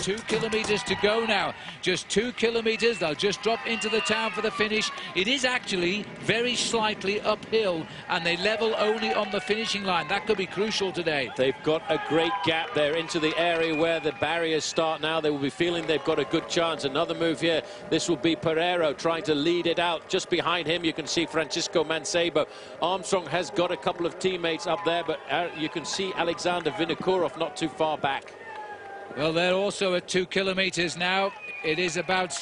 2 kilometers to go now. Just 2 kilometers. They'll just drop into the town for the finish. It is actually very slightly uphill, and they level only on the finishing line. That could be crucial today. They've got a great gap there into the area where the barriers start now. They will be feeling they've got a good chance. Another move here. This will be Pereiro trying to lead it out. Just behind him, you can see Francisco Mancebo. Armstrong has got a couple of teammates up there, but you can see Alexander Vinokourov not too far back. Well, they're also at 2 kilometers now. It is about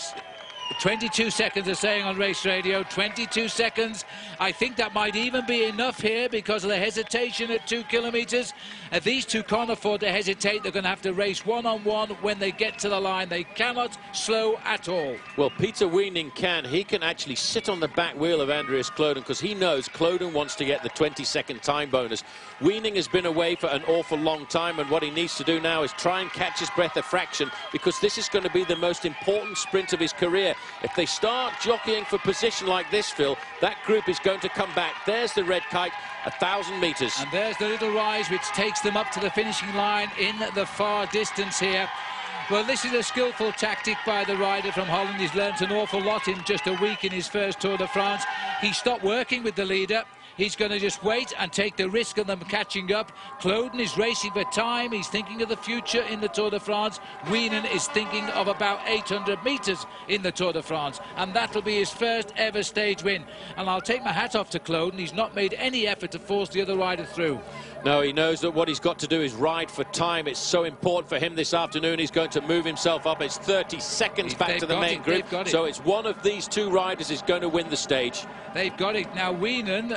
22 seconds, they're saying on race radio. 22 seconds. I think that might even be enough here because of the hesitation at 2 kilometers. If these two can't afford to hesitate, they're going to have to race one-on-one when they get to the line. They cannot slow at all. Well, Peter Weening can. He can actually sit on the back wheel of Andreas Klöden because he knows Klöden wants to get the 20-second time bonus. Weening has been away for an awful long time, and what he needs to do now is try and catch his breath a fraction, because this is going to be the most important sprint of his career. If they start jockeying for position like this, Phil, that group is going to come back. There's the red kite, 1,000 meters. And there's the little rise which takes them up to the finishing line in the far distance here. Well, this is a skillful tactic by the rider from Holland. He's learnt an awful lot in just a week in his first Tour de France. He stopped working with the leader. He's going to just wait and take the risk of them catching up. Klöden is racing for time. He's thinking of the future in the Tour de France. Wienen is thinking of about 800 meters in the Tour de France. And that'll be his first ever stage win. And I'll take my hat off to Klöden. He's not made any effort to force the other rider through. No, he knows that what he's got to do is ride for time. It's so important for him this afternoon. He's going to move himself up. It's 30 seconds back to the main group. So it's one of these two riders is going to win the stage. They've got it. Now, Wienen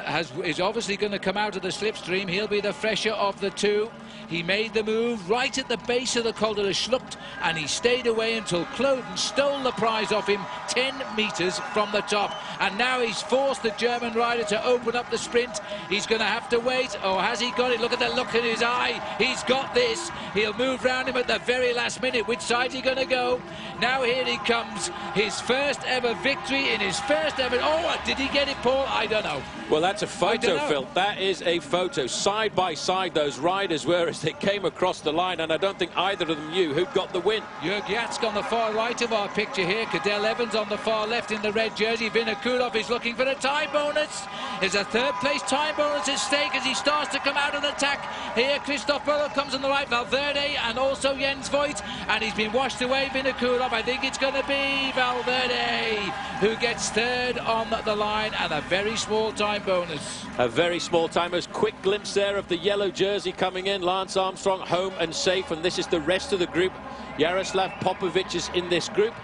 is obviously going to come out of the slipstream. He'll be the fresher of the two. He made the move right at the base of the Col de la Schlucht, and he stayed away until Klöden stole the prize off him 10 meters from the top. And now he's forced the German rider to open up the sprint. He's going to have to wait. Oh, has he got it? Look at the look in his eye. He's got this. He'll move round him at the very last minute. Which side's he going to go? Now here he comes. His first ever victory in his first ever... Oh, did he get it, Paul? I don't know. Well, that's a photo, Phil. That is a photo. Side by side, those riders were as they came across the line, and I don't think either of them knew who'd got the win. Jörg Jatsk on the far right of our picture here. Cadel Evans on the far left in the red jersey. Vinokourov is looking for a time bonus. There's a third-place time bonus at stake as he starts to come out of the attack. Here, Christoph Böhler comes on the right, Valverde, and also Jens Voigt, and he's been washed away, Vinokourov. I think it's going to be Valverde who gets third on the line, and a very small time bonus. A very small time. A quick glimpse there of the yellow jersey coming in. Lance Armstrong home and safe, and this is the rest of the group. Jaroslav Popovic is in this group,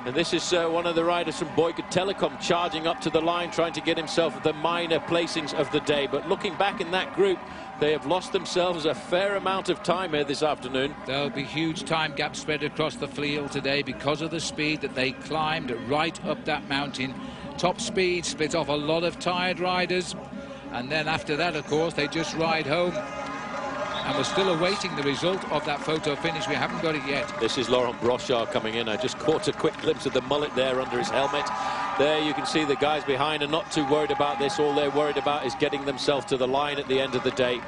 and this is one of the riders from Boyka Telekom charging up to the line, trying to get himself the minor placings of the day. But looking back in that group, they have lost themselves a fair amount of time here this afternoon. There'll be huge time gaps spread across the field today because of the speed that they climbed right up that mountain. Top speed split off a lot of tired riders, and then after that, of course, they just ride home. And we're still awaiting the result of that photo finish. We haven't got it yet. This is Laurent Brochard coming in. I just caught a quick glimpse of the mullet there under his helmet. There you can see the guys behind are not too worried about this. All they're worried about is getting themselves to the line at the end of the day.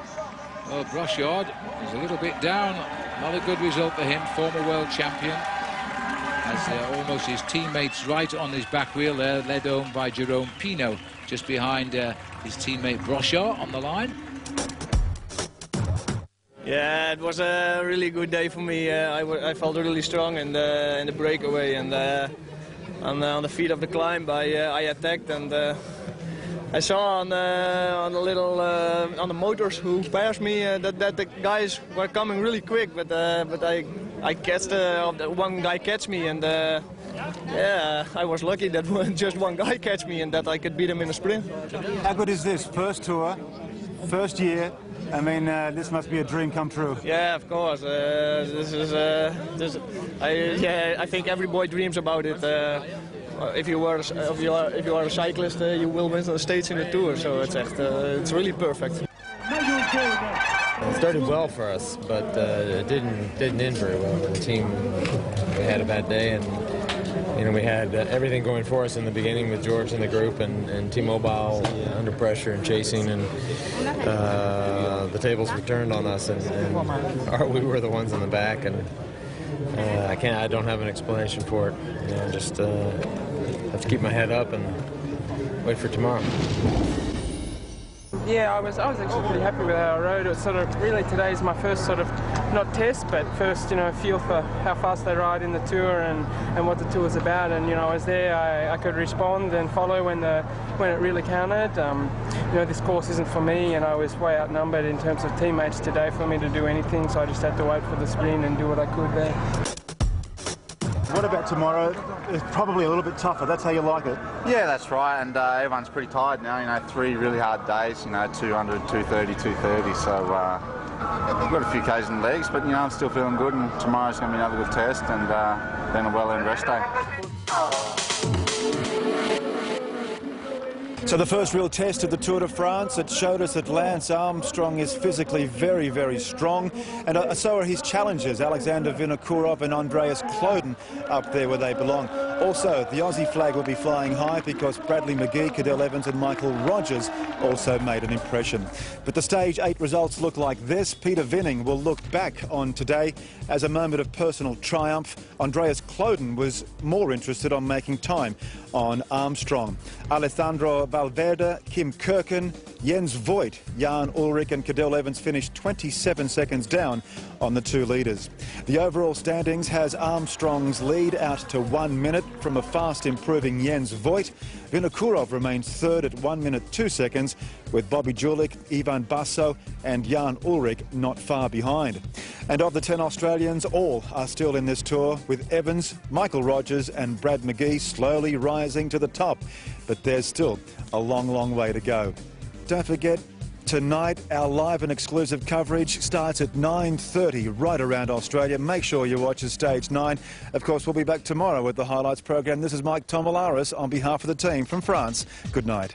Well, Brochard is a little bit down. Not a good result for him, former world champion. As almost his teammates right on his back wheel there, led home by Jerome Pino, just behind his teammate Brochard on the line. Yeah, it was a really good day for me. I felt really strong in the breakaway, and on the feet of the climb I attacked, and I saw on the motors who passed me that the guys were coming really quick, but I catched one guy catch me, and yeah, I was lucky that just one guy catch me and that I could beat him in a sprint. How good is this? First tour, first year. I mean, this must be a dream come true. Yeah, of course. I think every boy dreams about it. If you are a cyclist, you will win the states in the tour. So it's really perfect. It started well for us, but it didn't end very well. The team, we had a bad day, and you know, we had everything going for us in the beginning with George in the group and T-Mobile under pressure and chasing, and the tables were turned on us, and we were the ones in the back, and I don't have an explanation for it. You know, just have to keep my head up and wait for tomorrow. Yeah, I was actually pretty happy with how I rode. It was sort of really today's my first sort of not test, but first feel for how fast they ride in the tour and what the tour's about. And I was there, I could respond and follow when it really counted. This course isn't for me, and I was way outnumbered in terms of teammates today for me to do anything. So I just had to wait for the screen and do what I could there. What about tomorrow? It's probably a little bit tougher. That's how you like it. Yeah, that's right. And everyone's pretty tired now. 3 really hard days. 200, 230, 230. So we've got a few Ks in the legs, but I'm still feeling good. And tomorrow's going to be another good test, and then a well-earned rest day. So the first real test of the Tour de France, it showed us that Lance Armstrong is physically very, very strong, and so are his challengers, Alexander Vinokourov and Andreas Klöden, up there where they belong. Also, the Aussie flag will be flying high because Bradley McGee, Cadel Evans and Michael Rogers also made an impression. But the Stage 8 results look like this. Peter Vinning will look back on today as a moment of personal triumph. Andreas Klöden was more interested on making time on Armstrong. Alessandro Valverde, Kim Kirken, Jens Voigt, Jan Ullrich and Cadel Evans finished 27 seconds down on the 2 leaders. The overall standings has Armstrong's lead out to 1 minute from a fast improving Jens Voigt. Vinokourov remains third at 1 minute 2 seconds, with Bobby Julich, Ivan Basso and Jan Ullrich not far behind. And of the 10 Australians, all are still in this tour, with Evans, Michael Rogers and Brad McGee slowly rising to the top. But there's still a long, long way to go. Don't forget, tonight our live and exclusive coverage starts at 9:30 right around Australia. Make sure you watch Stage 9. Of course, we'll be back tomorrow with the highlights program. This is Mike Tomalaris on behalf of the team from France. Good night.